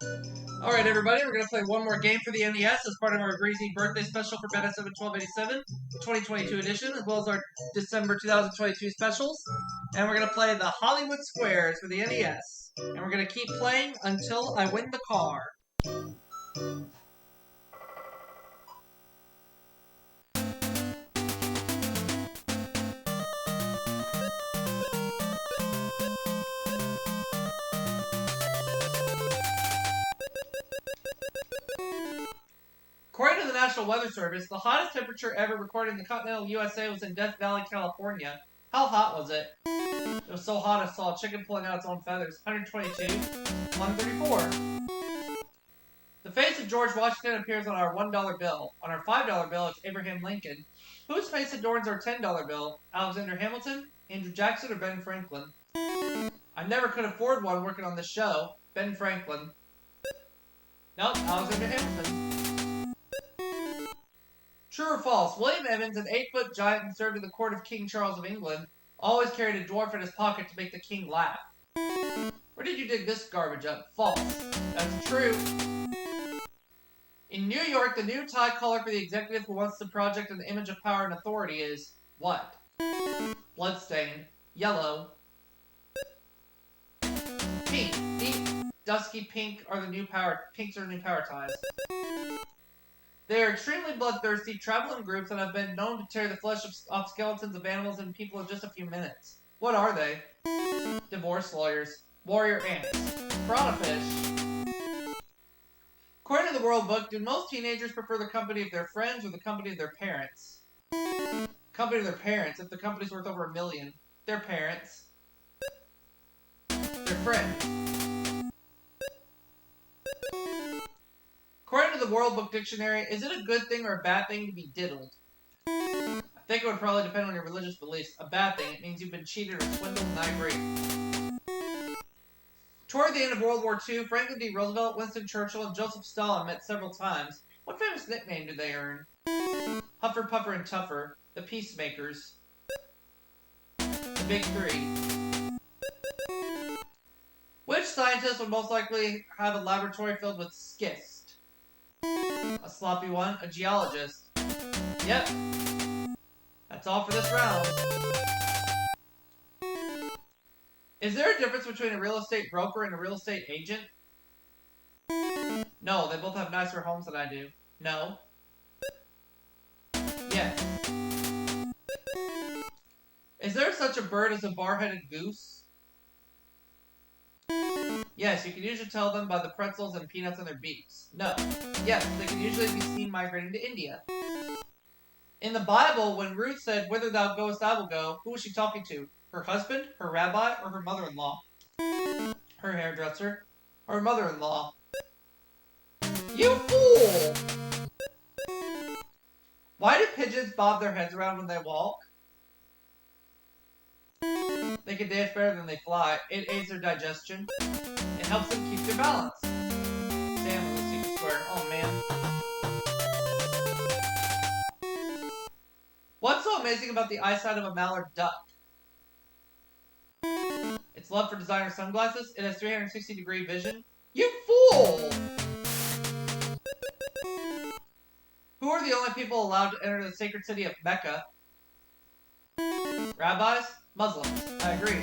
Alright, everybody, we're going to play one more game for the NES as part of our Breezy birthday special for BenS71287, 2022 edition, as well as our December 2022 specials. And we're going to play the Hollywood Squares for the NES. And we're going to keep playing until I win the car. According to the National Weather Service, the hottest temperature ever recorded in the continental USA was in Death Valley, California. How hot was it? It was so hot I saw a chicken pulling out its own feathers. 122, 134. The face of George Washington appears on our $1 bill. On our $5 bill, it's Abraham Lincoln. Whose face adorns our $10 bill? Alexander Hamilton, Andrew Jackson, or Ben Franklin? I never could afford one working on this show. Ben Franklin. Nope, Alexander Hamilton. True or false? William Evans, an 8-foot giant who served in the court of King Charles of England, always carried a dwarf in his pocket to make the king laugh. Where did you dig this garbage up? False. That's true. In New York, the new tie color for the executive who wants to project an image of power and authority is what? Bloodstained. Yellow. Pink. Deep, dusky pink are the new power. Pinks are the new power ties. They are extremely bloodthirsty, travel in groups, and have been known to tear the flesh off skeletons of animals and people in just a few minutes. What are they? Divorce lawyers. Warrior ants. Piranha fish. According to the World Book, do most teenagers prefer the company of their friends or the company of their parents? Company of their parents, if the company's worth over $1 million. Their parents. Their friends. According to the World Book Dictionary, is it a good thing or a bad thing to be diddled? I think it would probably depend on your religious beliefs. A bad thing. It means you've been cheated or swindled, and I agree. Toward the end of World War II, Franklin D. Roosevelt, Winston Churchill, and Joseph Stalin met several times. What famous nickname did they earn? Huffer, Puffer, and Tougher. The Peacemakers. The Big Three. Which scientist would most likely have a laboratory filled with schist? A sloppy one? A geologist? Yep. That's all for this round. Is there a difference between a real estate broker and a real estate agent? No, they both have nicer homes than I do. No. Yes. Is there such a bird as a bar-headed goose? Yes, you can usually tell them by the pretzels and peanuts in their beaks. No. Yes, they can usually be seen migrating to India. In the Bible, when Ruth said, "Whither thou goest, I will go," who was she talking to? Her husband, her rabbi, or her mother-in-law? Her hairdresser, or her mother-in-law? You fool! Why do pigeons bob their heads around when they walk? They can dance better than they fly. It aids their digestion. It helps them keep their balance. Sam was a secret square. Oh, man. What's so amazing about the eyesight of a mallard duck? It's love for designer sunglasses. It has 360-degree vision. You fool! Who are the only people allowed to enter the sacred city of Mecca? Rabbis? Muslims. I agree.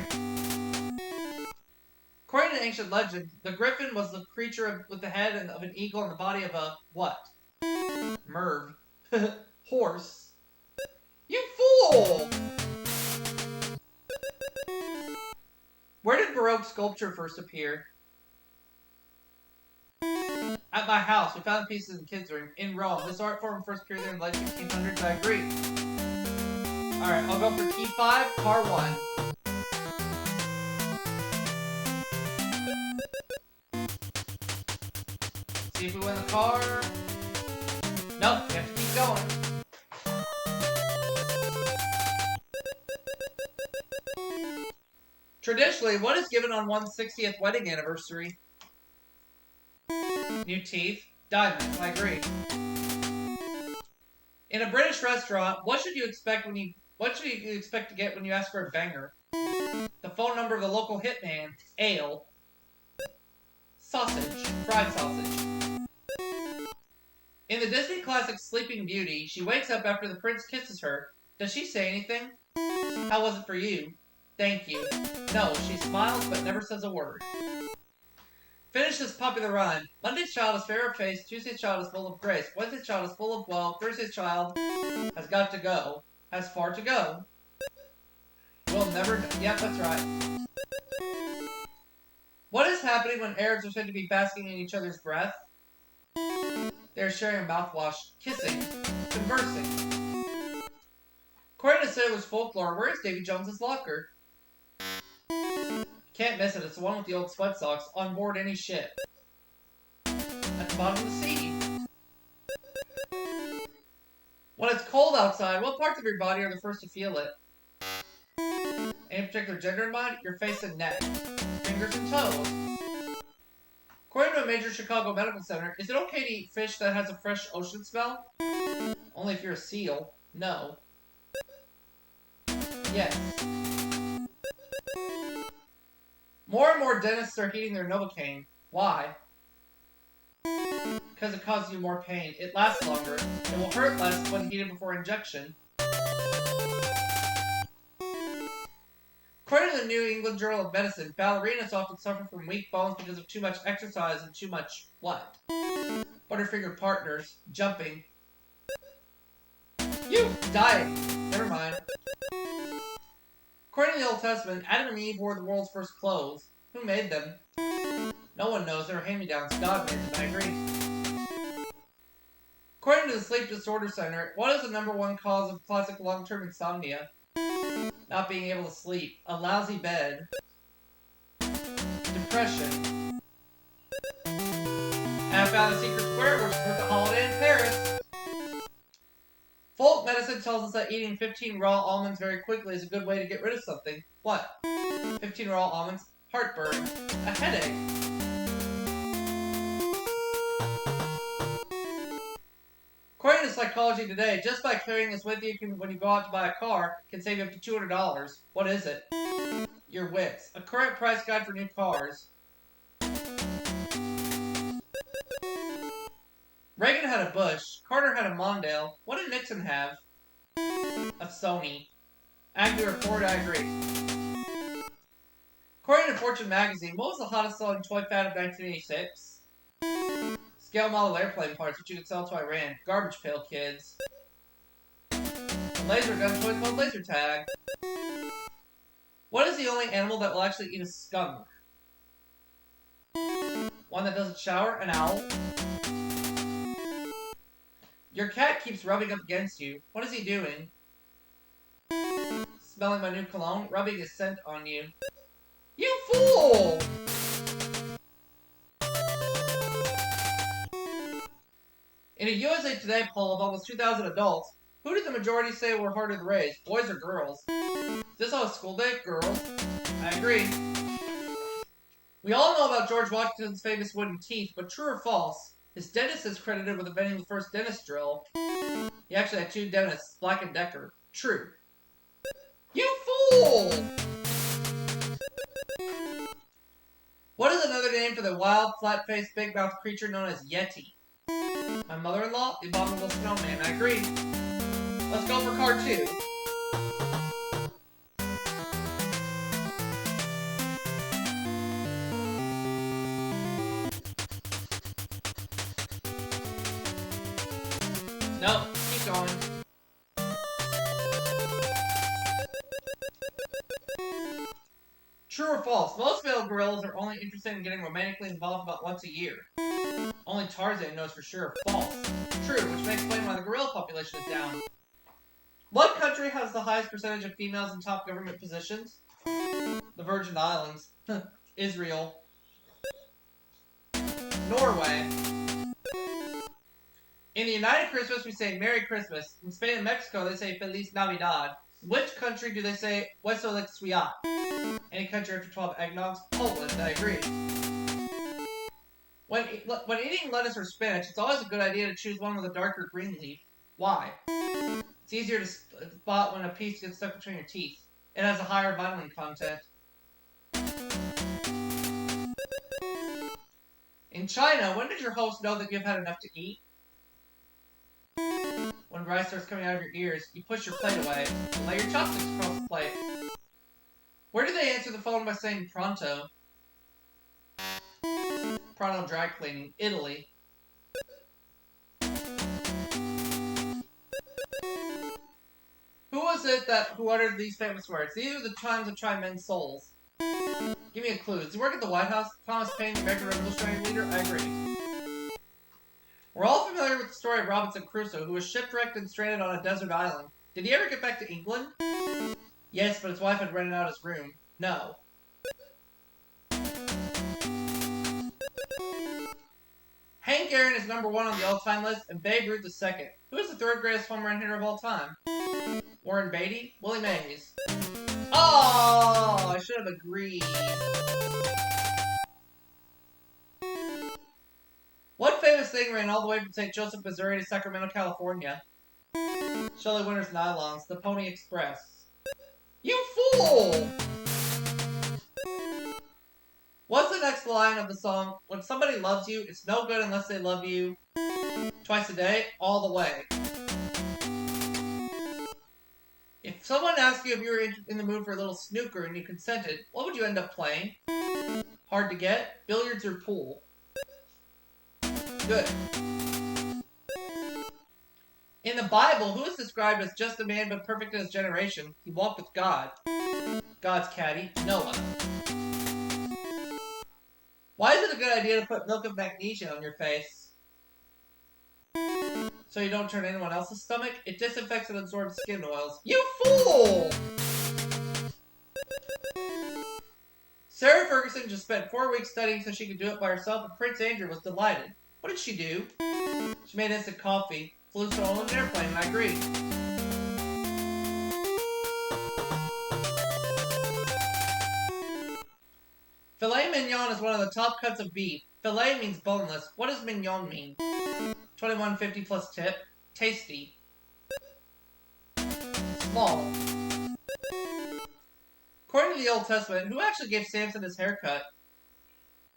According to ancient legend, the griffin was the creature with the head of an eagle and the body of a what? Merv. Horse. You fool! Where did Baroque sculpture first appear? At my house. We found the pieces in the kids' room. In Rome. This art form first appeared there in the late 1600s. I agree. Alright, I'll go for key 5, car 1. See if we win the car. Nope, we have to keep going. Traditionally, what is given on one's 60th wedding anniversary? New teeth. Diamonds, I agree. In a British restaurant, what should you expect to get when you ask for a banger? The phone number of the local hitman. Ale. Sausage. fried sausage. In the Disney classic Sleeping Beauty, she wakes up after the prince kisses her. Does she say anything? How was it for you? Thank you. No, she smiles but never says a word. Finish this popular rhyme. Monday's child is fair of face, Tuesday's child is full of grace, Wednesday's child is full of woe, Thursday's child has got to go, has far to go. We'll never... Yep, that's right. What is happening when Arabs are said to be basking in each other's breath? They're sharing a mouthwash, kissing, conversing. According to Sailor's folklore, where is Davy Jones's locker? Can't miss it, it's the one with the old sweat socks, on board any ship. At the bottom of the sea. When it's cold outside, what parts of your body are the first to feel it? Any particular gender in mind? Your face and neck. Fingers and toes. According to a major Chicago medical center, is it okay to eat fish that has a fresh ocean smell? Only if you're a seal. No. Yes. More and more dentists are heating their Novocaine. Why? Because it causes you more pain. It lasts longer. It will hurt less when heated before injection. According to the New England Journal of Medicine, ballerinas often suffer from weak bones because of too much exercise and too much what? Butterfinger partners. Jumping. You! Dying. Never mind. According to the Old Testament, Adam and Eve wore the world's first clothes. Who made them? No one knows. They were hand-me-downs. God made them, I agree. According to the Sleep Disorder Center, what is the #1 cause of classic long-term insomnia? Not being able to sleep. A lousy bed. Depression. And I found a secret square which is for the holiday in Paris. Folk medicine tells us that eating 15 raw almonds very quickly is a good way to get rid of something. What? 15 raw almonds. Heartburn. A headache. According to Psychology Today, just by carrying this with you when you go out to buy a car can save you up to $200. What is it? Your wits. A current price guide for new cars. Reagan had a Bush. Carter had a Mondale. What did Nixon have? A Sony. Accurate report, I agree. According to Fortune magazine, what was the hottest selling toy fad of 1986? Scale model airplane parts, which you could sell to Iran. Garbage pail kids. A laser gun toy called laser tag. What is the only animal that will actually eat a skunk? One that doesn't shower? An owl. Your cat keeps rubbing up against you. What is he doing? Smelling my new cologne? Rubbing his scent on you. You fool! In a USA Today poll of almost 2,000 adults, who did the majority say were harder to raise? Boys or girls? Is this on a school day? Girls. I agree. We all know about George Washington's famous wooden teeth, but true or false? His dentist is credited with inventing the first dentist drill. He actually had 2 dentists, Black and Decker. True. You fool! What is another name for the wild, flat-faced, big-mouthed creature known as Yeti? My mother-in-law? The abominable snowman. I agree. Let's go for card 2. Nope, keep going. True or false? Most male gorillas are only interested in getting romantically involved about once a year. Only Tarzan knows for sure. False. True, which may explain why the gorilla population is down. What country has the highest percentage of females in top government positions? The Virgin Islands. Israel. Norway. In the United Christmas, we say Merry Christmas. In Spain and Mexico, they say Feliz Navidad. Which country do they say Hueso le Suiat? Any country after 12 eggnogs? Poland, I agree. When eating lettuce or spinach, it's always a good idea to choose one with a darker green leaf. Why? It's easier to spot when a piece gets stuck between your teeth. It has a higher vitamin content. In China, when did your host know that you've had enough to eat? When rice starts coming out of your ears, you push your plate away and lay your chopsticks across the plate. Where do they answer the phone by saying pronto? Pronto dry cleaning, Italy. Who was it who uttered these famous words? These are the times that try men's souls. Give me a clue. Does he work at the White House? Thomas Paine, the American Revolutionary leader? I agree. We're all familiar with the story of Robinson Crusoe, who was shipwrecked and stranded on a desert island. Did he ever get back to England? Yes, but his wife had rented out his room. No. Hank Aaron is number 1 on the all-time list, and Babe Ruth is second. Who is the 3rd greatest home run hitter of all time? Warren Beatty? Willie Mays. Oh, I should have agreed. What famous thing ran all the way from St. Joseph, Missouri to Sacramento, California? Shelley Winter's nylons, the Pony Express. You fool! What's the next line of the song? When somebody loves you, it's no good unless they love you twice a day, all the way. If someone asked you if you were in the mood for a little snooker and you consented, what would you end up playing? Hard to get? Billiards or pool? Good. In the Bible, who is described as just a man but perfect in his generation? He walked with God. God's caddy, Noah. Why is it a good idea to put milk of magnesia on your face? So you don't turn anyone else's stomach? It disinfects and absorbs skin oils. You fool! Sarah Ferguson just spent 4 weeks studying so she could do it by herself, and Prince Andrew was delighted. What did she do? She made instant coffee, flew solo on an airplane, and I agreed. Filet mignon is one of the top cuts of beef. Filet means boneless. What does mignon mean? $21.50 plus tip. Tasty. Small. According to the Old Testament, who actually gave Samson his haircut?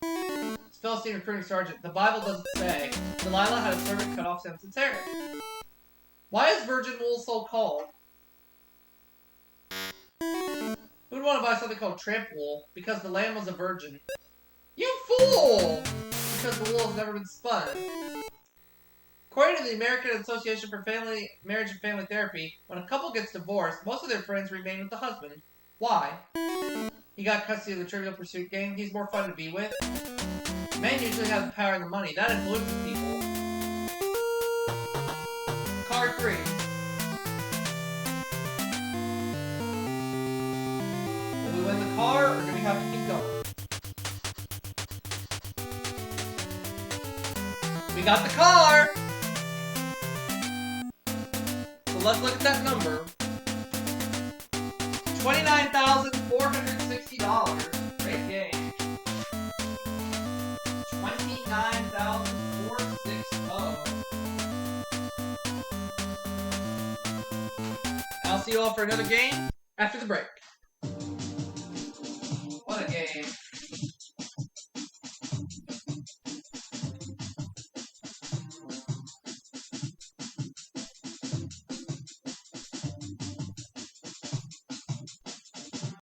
It's Philistine recruiting sergeant. The Bible doesn't say. Delilah had a servant cut off Samson's hair. Why is virgin wool so called? Who would want to buy something called tramp wool? Because the lamb was a virgin. You fool! Because the wool has never been spun. According to the American Association for Marriage and Family Therapy, when a couple gets divorced, most of their friends remain with the husband. Why? He got custody of the Trivial Pursuit game. He's more fun to be with. Men usually have the power and the money. That influences people. Card 3. Will we win the car, or do we have to keep going? We got the car! So let's look at that number. $29,460. Great game. 29,460. I'll see you all for another game after the break.